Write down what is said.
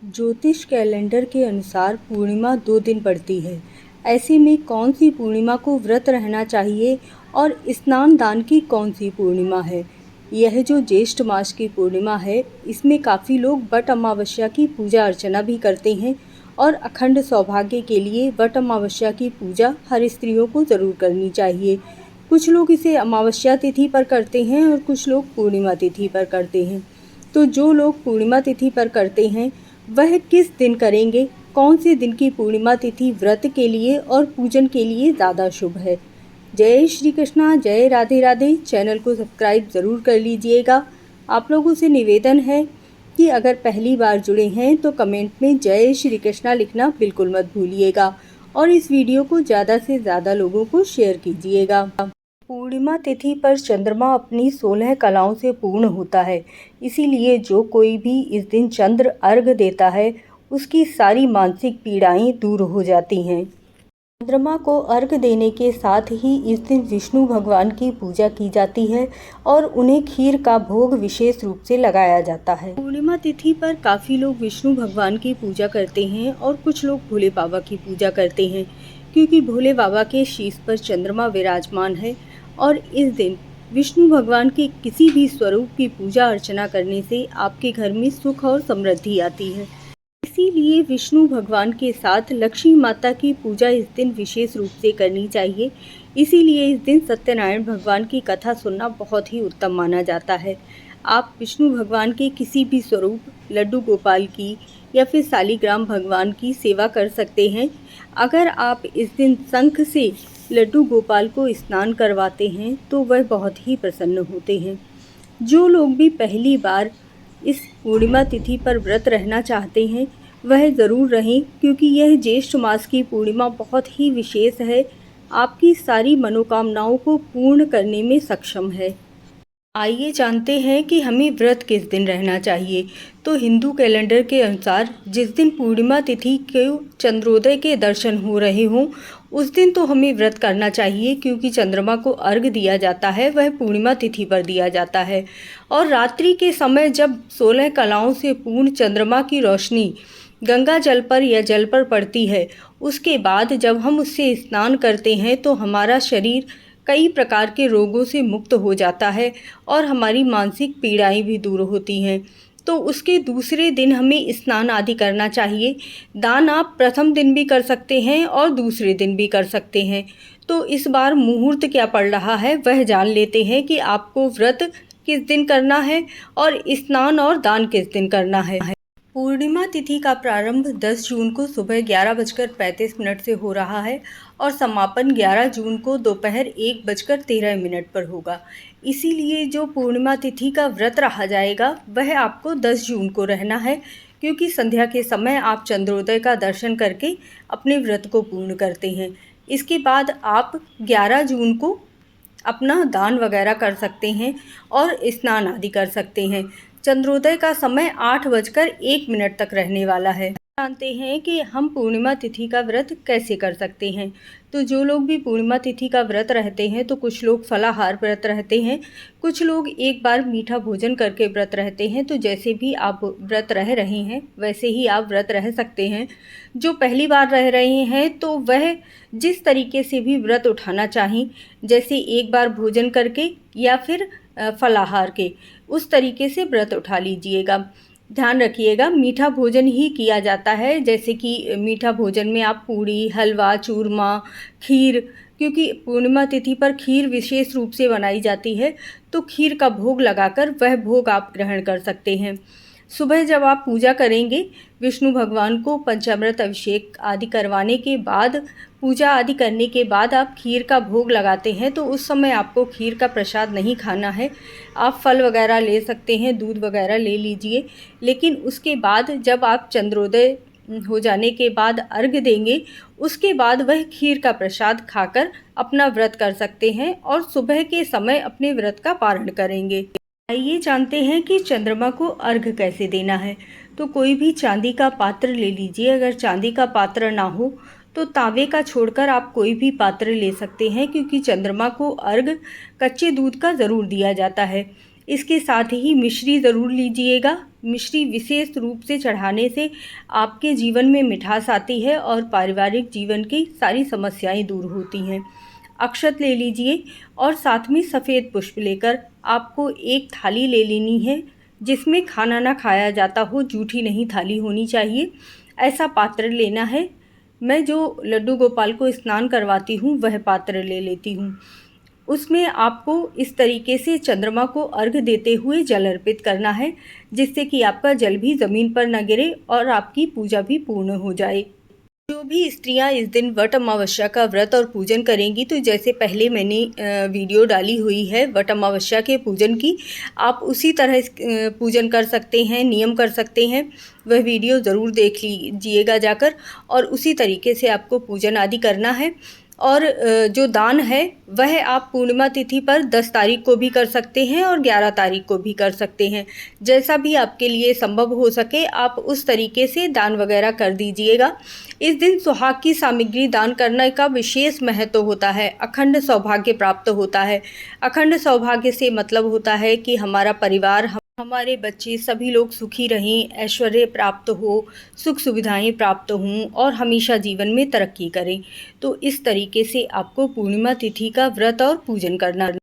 ज्योतिष कैलेंडर के अनुसार पूर्णिमा 2 दिन पड़ती है। ऐसे में कौन सी पूर्णिमा को व्रत रहना चाहिए और स्नान दान की कौन सी पूर्णिमा है? यह जो ज्येष्ठ मास की पूर्णिमा है, इसमें काफ़ी लोग वट अमावस्या की पूजा अर्चना भी करते हैं और अखंड सौभाग्य के लिए वट अमावस्या की पूजा हर स्त्रियों को ज़रूर करनी चाहिए। कुछ लोग इसे अमावस्या तिथि पर करते हैं और कुछ लोग पूर्णिमा तिथि पर करते हैं। तो जो लोग पूर्णिमा तिथि पर करते हैं वह किस दिन करेंगे, कौन से दिन की पूर्णिमा तिथि व्रत के लिए और पूजन के लिए ज़्यादा शुभ है? जय श्री कृष्णा, जय राधे राधे। चैनल को सब्सक्राइब ज़रूर कर लीजिएगा। आप लोगों से निवेदन है कि अगर पहली बार जुड़े हैं तो कमेंट में जय श्री कृष्णा लिखना बिल्कुल मत भूलिएगा और इस वीडियो को ज़्यादा से ज़्यादा लोगों को शेयर कीजिएगा। पूर्णिमा तिथि पर चंद्रमा अपनी 16 कलाओं से पूर्ण होता है, इसीलिए जो कोई भी इस दिन चंद्र अर्घ देता है उसकी सारी मानसिक पीड़ाएं दूर हो जाती हैं। चंद्रमा को अर्घ देने के साथ ही इस दिन विष्णु भगवान की पूजा की जाती है और उन्हें खीर का भोग विशेष रूप से लगाया जाता है। पूर्णिमा तिथि पर काफ़ी लोग विष्णु भगवान की पूजा करते हैं और कुछ लोग भोले बाबा की पूजा करते हैं, क्योंकि भोले बाबा के शीश पर चंद्रमा विराजमान है और इस दिन विष्णु भगवान के किसी भी स्वरूप की पूजा अर्चना करने से आपके घर में सुख और समृद्धि आती है। इसीलिए विष्णु भगवान के साथ लक्ष्मी माता की पूजा इस दिन विशेष रूप से करनी चाहिए। इसीलिए इस दिन सत्यनारायण भगवान की कथा सुनना बहुत ही उत्तम माना जाता है। आप विष्णु भगवान के किसी भी स्वरूप, लड्डू गोपाल की या फिर शालिग्राम भगवान की सेवा कर सकते हैं। अगर आप इस दिन शंख से लड्डू गोपाल को स्नान करवाते हैं तो वह बहुत ही प्रसन्न होते हैं। जो लोग भी पहली बार इस पूर्णिमा तिथि पर व्रत रहना चाहते हैं वह ज़रूर रहें, क्योंकि यह ज्येष्ठ मास की पूर्णिमा बहुत ही विशेष है, आपकी सारी मनोकामनाओं को पूर्ण करने में सक्षम है। आइए जानते हैं कि हमें व्रत किस दिन रहना चाहिए। तो हिंदू कैलेंडर के अनुसार जिस दिन पूर्णिमा तिथि के चंद्रोदय के दर्शन हो रहे हों उस दिन तो हमें व्रत करना चाहिए, क्योंकि चंद्रमा को अर्घ दिया जाता है वह पूर्णिमा तिथि पर दिया जाता है और रात्रि के समय जब 16 कलाओं से पूर्ण चंद्रमा की रोशनी गंगा जल पर या जल पर पड़ती है, उसके बाद जब हम उससे स्नान करते हैं तो हमारा शरीर कई प्रकार के रोगों से मुक्त हो जाता है और हमारी मानसिक पीड़ाएं भी दूर होती हैं। तो उसके दूसरे दिन हमें स्नान आदि करना चाहिए। दान आप प्रथम दिन भी कर सकते हैं और दूसरे दिन भी कर सकते हैं। तो इस बार मुहूर्त क्या पड़ रहा है वह जान लेते हैं कि आपको व्रत किस दिन करना है और स्नान और दान किस दिन करना है। पूर्णिमा तिथि का प्रारंभ 10 जून को सुबह 11:35 से हो रहा है और समापन 11 जून को दोपहर 1:13 पर होगा। इसीलिए जो पूर्णिमा तिथि का व्रत रहा जाएगा वह आपको 10 जून को रहना है, क्योंकि संध्या के समय आप चंद्रोदय का दर्शन करके अपने व्रत को पूर्ण करते हैं। इसके बाद आप 11 जून को अपना दान वगैरह कर सकते हैं और स्नान आदि कर सकते हैं। चंद्रोदय का समय 8:01 तक रहने वाला है। जानते हैं कि हम पूर्णिमा तिथि का व्रत कैसे कर सकते हैं। तो जो लोग भी पूर्णिमा तिथि का व्रत रहते हैं तो कुछ लोग फलाहार व्रत रहते हैं, कुछ लोग एक बार मीठा भोजन करके व्रत रहते हैं। तो जैसे भी आप व्रत रह रहे हैं वैसे ही आप व्रत रह सकते हैं। जो पहली बार रह रहे हैं तो वह जिस तरीके से भी व्रत उठाना चाहें, जैसे एक बार भोजन करके या फिर फलाहार के, उस तरीके से व्रत उठा लीजिएगा। ध्यान रखिएगा मीठा भोजन ही किया जाता है, जैसे कि मीठा भोजन में आप पूड़ी, हलवा, चूरमा, खीर, क्योंकि पूर्णिमा तिथि पर खीर विशेष रूप से बनाई जाती है, तो खीर का भोग लगाकर वह भोग आप ग्रहण कर सकते हैं। सुबह जब आप पूजा करेंगे, विष्णु भगवान को पंचामृत अभिषेक आदि करवाने के बाद, पूजा आदि करने के बाद आप खीर का भोग लगाते हैं, तो उस समय आपको खीर का प्रसाद नहीं खाना है। आप फल वगैरह ले सकते हैं, दूध वगैरह ले लीजिए, लेकिन उसके बाद जब आप चंद्रोदय हो जाने के बाद अर्घ देंगे, उसके बाद वह खीर का प्रसाद खाकर अपना व्रत कर सकते हैं और सुबह के समय अपने व्रत का पारण करेंगे। आइए जानते हैं कि चंद्रमा को अर्घ कैसे देना है। तो कोई भी चांदी का पात्र ले लीजिए। अगर चांदी का पात्र ना हो तो तांबे का छोड़कर आप कोई भी पात्र ले सकते हैं, क्योंकि चंद्रमा को अर्घ कच्चे दूध का ज़रूर दिया जाता है। इसके साथ ही मिश्री ज़रूर लीजिएगा। मिश्री विशेष रूप से चढ़ाने से आपके जीवन में मिठास आती है और पारिवारिक जीवन की सारी समस्याएं दूर होती हैं। अक्षत ले लीजिए और साथ में सफ़ेद पुष्प लेकर आपको एक थाली ले लेनी है जिसमें खाना ना खाया जाता हो, जूठी नहीं थाली होनी चाहिए। ऐसा पात्र लेना है। मैं जो लड्डू गोपाल को स्नान करवाती हूँ वह पात्र ले लेती हूँ। उसमें आपको इस तरीके से चंद्रमा को अर्घ देते हुए जल अर्पित करना है जिससे कि आपका जल भी ज़मीन पर न गिरे और आपकी पूजा भी पूर्ण हो जाए। जो भी स्त्रियां इस दिन वट अमावस्या का व्रत और पूजन करेंगी, तो जैसे पहले मैंने वीडियो डाली हुई है वट अमावस्या के पूजन की, आप उसी तरह पूजन कर सकते हैं, नियम कर सकते हैं। वह वीडियो ज़रूर देख लीजिएगा जाकर और उसी तरीके से आपको पूजन आदि करना है। और जो दान है वह आप पूर्णिमा तिथि पर 10 तारीख को भी कर सकते हैं और 11 तारीख को भी कर सकते हैं। जैसा भी आपके लिए संभव हो सके आप उस तरीके से दान वगैरह कर दीजिएगा। इस दिन सुहाग की सामग्री दान करने का विशेष महत्व होता है। अखंड सौभाग्य प्राप्त होता है। अखंड सौभाग्य से मतलब होता है कि हमारा परिवार, हमारे बच्चे, सभी लोग सुखी रहें, ऐश्वर्य प्राप्त हो, सुख सुविधाएं प्राप्त हों और हमेशा जीवन में तरक्की करें। तो इस तरीके से आपको पूर्णिमा तिथि का व्रत और पूजन करना